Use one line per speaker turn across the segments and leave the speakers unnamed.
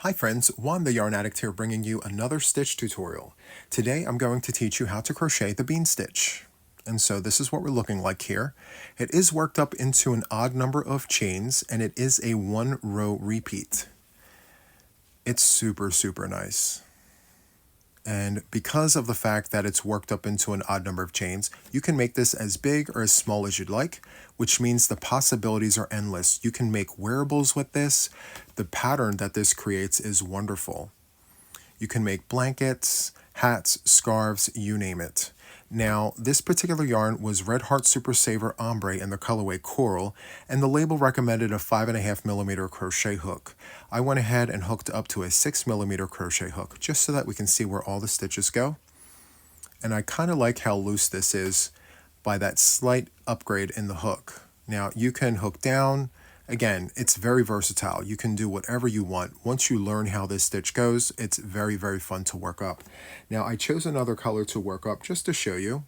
Hi friends, Juan the Yarn Addict here bringing you another stitch tutorial. Today I'm going to teach you how to crochet the bean stitch. And so this is what we're looking like here. It is worked up into an odd number of chains and it is a 1-row repeat. It's super nice. And because of the fact that it's worked up into an odd number of chains, you can make this as big or as small as you'd like, which means the possibilities are endless. You can make wearables with this. The pattern that this creates is wonderful. You can make blankets, hats, scarves, you name it. Now, this particular yarn was Red Heart Super Saver Ombre in the colorway Coral, and the label recommended a 5.5mm crochet hook. I went ahead and hooked up to a 6mm crochet hook, just so that we can see where all the stitches go. And I kind of like how loose this is by that slight upgrade in the hook. Now, you can hook down. Again, it's very versatile. You can do whatever you want. Once you learn how this stitch goes, it's very fun to work up. Now, I chose another color to work up just to show you.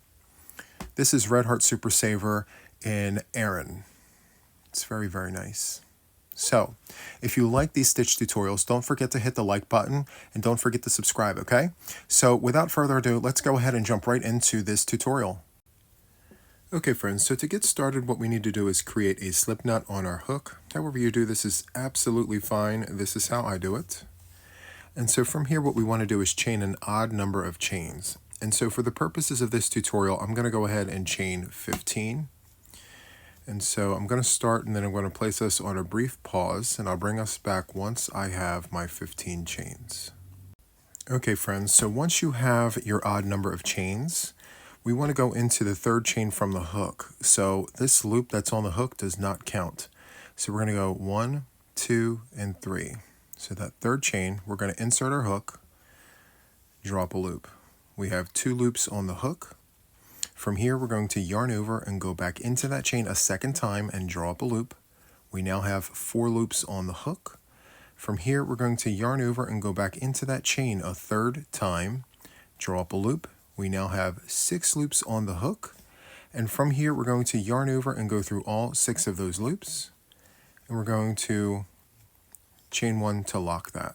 This is Red Heart Super Saver in Aran. It's very nice. So, if you like these stitch tutorials, don't forget to hit the like button and don't forget to subscribe, okay? So, without further ado, let's go ahead and jump right into this tutorial. Okay friends, so to get started, what we need to do is create a slip knot on our hook. However you do this is absolutely fine. This is how I do it. And so from here, what we want to do is chain an odd number of chains. And so for the purposes of this tutorial, I'm going to go ahead and chain 15. And so I'm going to start and then I'm going to place us on a brief pause and I'll bring us back once I have my 15 chains. Okay friends, so once you have your odd number of chains, we want to go into the third chain from the hook. So this loop that's on the hook does not count. So we're going to go 1, 2, and 3. So that third chain, we're going to insert our hook, drop a loop. We have 2 loops on the hook. From here, we're going to yarn over and go back into that chain a second time and draw up a loop. We now have 4 loops on the hook. From here, we're going to yarn over and go back into that chain a third time, draw up a loop. We now have 6 loops on the hook, and from here we're going to yarn over and go through all 6 of those loops, and we're going to chain 1 to lock that.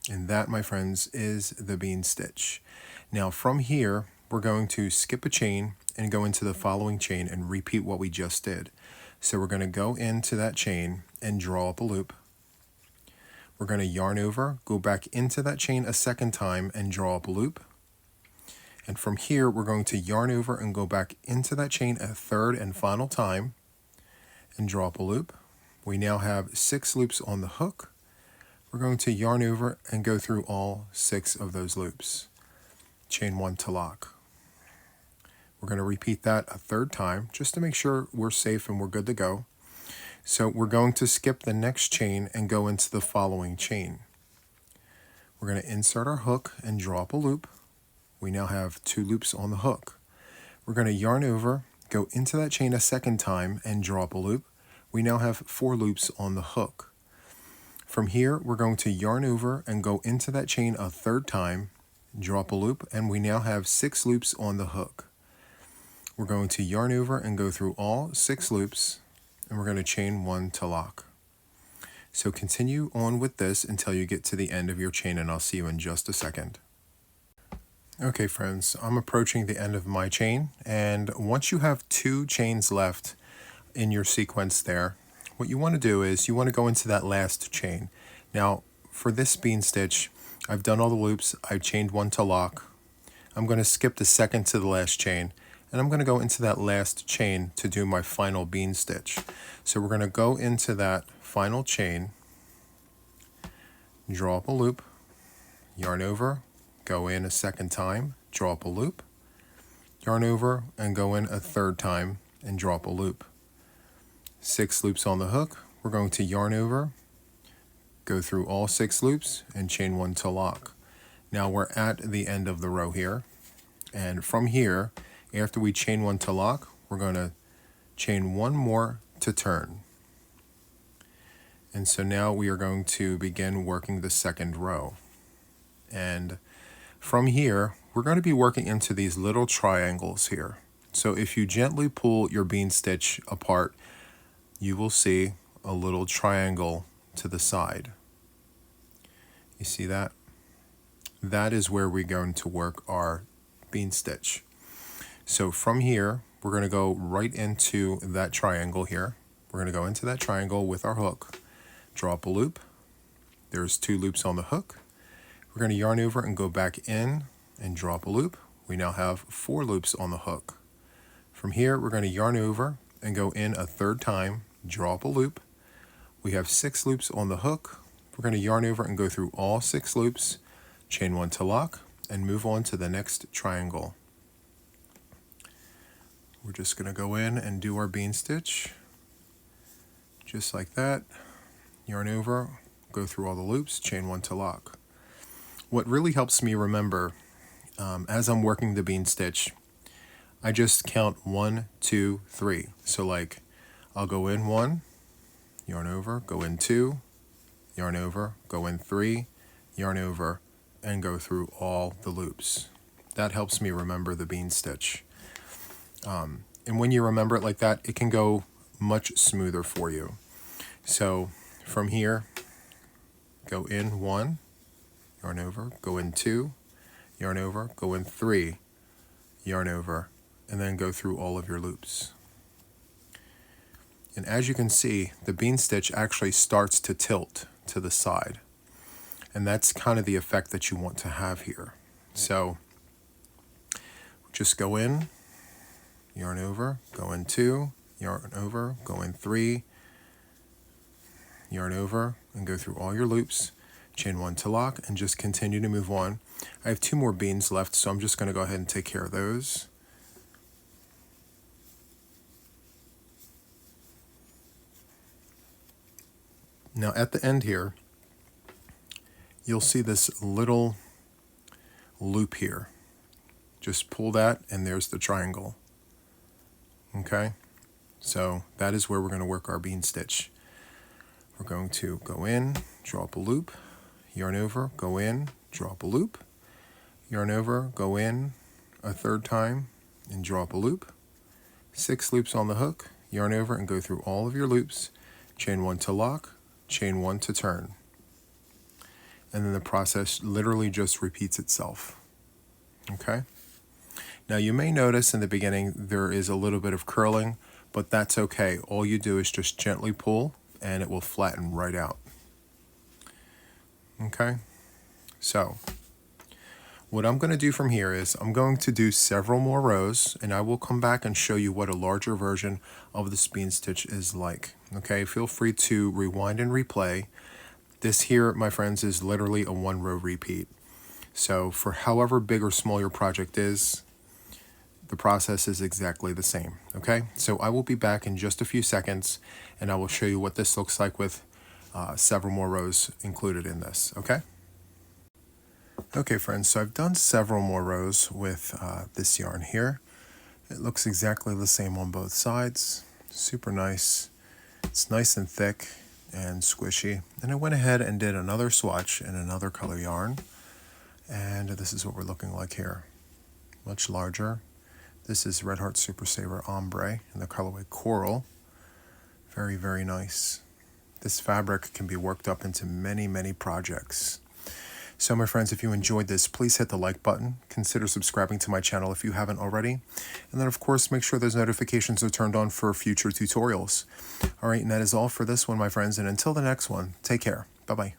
And that, my friends, is the bean stitch. Now from here, we're going to skip a chain and go into the following chain and repeat what we just did. So we're going to go into that chain and draw up a loop. We're going to yarn over, go back into that chain a second time and draw up a loop. And from here, we're going to yarn over and go back into that chain a third and final time and draw up a loop. We now have 6 loops on the hook. We're going to yarn over and go through all 6 of those loops. Chain 1 to lock. We're going to repeat that a third time just to make sure we're safe and we're good to go. So we're going to skip the next chain and go into the following chain. We're going to insert our hook and draw up a loop. We now have 2 loops on the hook. We're going to yarn over, go into that chain a second time and draw up a loop. We now have 4 loops on the hook. From here, we're going to yarn over and go into that chain a third time, draw up a loop, and we now have 6 loops on the hook. We're going to yarn over and go through all 6 loops, and we're going to chain 1 to lock. So continue on with this until you get to the end of your chain, and I'll see you in just a second. Okay friends, I'm approaching the end of my chain, and once you have 2 chains left in your sequence there, what you want to do is you want to go into that last chain. Now for this bean stitch, I've done all the loops, I've chained 1 to lock. I'm going to skip the second to the last chain, and I'm going to go into that last chain to do my final bean stitch. So we're going to go into that final chain, draw up a loop, yarn over, go in a second time, draw up a loop, yarn over and go in a third time and draw up a loop. 6 loops on the hook. We're going to yarn over, go through all 6 loops and chain 1 to lock. Now we're at the end of the row here, and from here, after we chain 1 to lock, we're going to chain 1 more to turn. And so now we are going to begin working the second row. And from here, we're going to be working into these little triangles here. So if you gently pull your bean stitch apart, you will see a little triangle to the side. You see that? That is where we're going to work our bean stitch. So from here, we're going to go right into that triangle here. We're going to go into that triangle with our hook, draw up a loop. There's 2 loops on the hook. We're going to yarn over and go back in and draw up a loop. We now have 4 loops on the hook. From here, we're going to yarn over and go in a 3rd time, draw up a loop. We have 6 loops on the hook. We're going to yarn over and go through all 6 loops, chain 1 to lock, and move on to the next triangle. We're just going to go in and do our bean stitch, just like that. Yarn over, go through all the loops, chain 1 to lock. What really helps me remember as I'm working the bean stitch, I just count 1, 2, 3. So like I'll go in 1, yarn over, go in 2, yarn over, go in 3, yarn over, and go through all the loops. That helps me remember the bean stitch. And when you remember it like that, it can go much smoother for you. So from here, go in 1, yarn over, go in 2, yarn over, go in 3, yarn over, and then go through all of your loops. And as you can see, the bean stitch actually starts to tilt to the side. And that's kind of the effect that you want to have here. So just go in, yarn over, go in 2, yarn over, go in 3, yarn over, and go through all your loops, chain 1 to lock, and just continue to move on. I have 2 more beans left, so I'm just going to go ahead and take care of those. Now at the end here, you'll see this little loop here. Just pull that and there's the triangle. Okay, so that is where we're going to work our bean stitch. We're going to go in, draw up a loop, yarn over, go in, draw up a loop, yarn over, go in a 3rd time and draw up a loop. 6 loops on the hook, yarn over and go through all of your loops, chain 1 to lock, chain 1 to turn. And then the process literally just repeats itself. Okay? Now you may notice in the beginning there is a little bit of curling, but that's okay. All you do is just gently pull and it will flatten right out. Okay? So what I'm going to do from here is I'm going to do several more rows and I will come back and show you what a larger version of this bean stitch is like. Okay, feel free to rewind and replay. This here, my friends, is literally a 1-row repeat. So for however big or small your project is, the process is exactly the same. Okay, so I will be back in just a few seconds and I will show you what this looks like with several more rows included in this. Okay. Okay friends, so I've done several more rows with this yarn here. It looks exactly the same on both sides. Super nice. It's nice and thick and squishy. And I went ahead and did another swatch in another color yarn. And this is what we're looking like here. Much larger. This is Red Heart Super Saver Ombre in the colorway Coral. Very, very nice. This fabric can be worked up into many, many projects. So my friends, if you enjoyed this, please hit the like button. Consider subscribing to my channel if you haven't already. And then of course, make sure those notifications are turned on for future tutorials. All right, and that is all for this one, my friends. And until the next one, take care. Bye-bye.